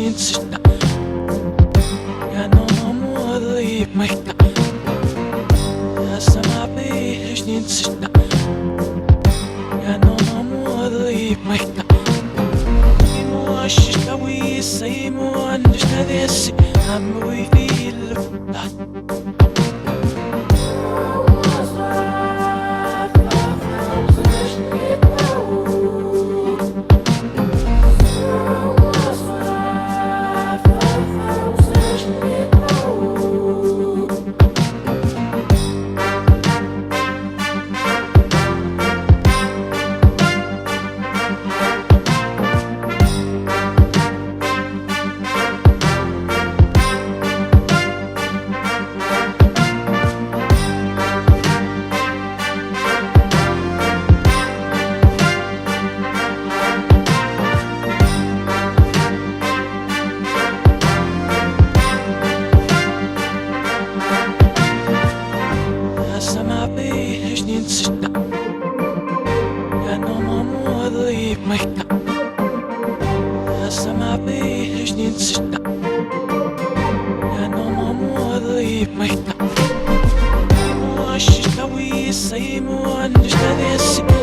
Schnitzschnitt. Ja, no more leave my sama be Schnitzschnitt. Ja, no more leave my مش قوي سيمون نشتري الشي عم ويفي الفتح Say more, understand this.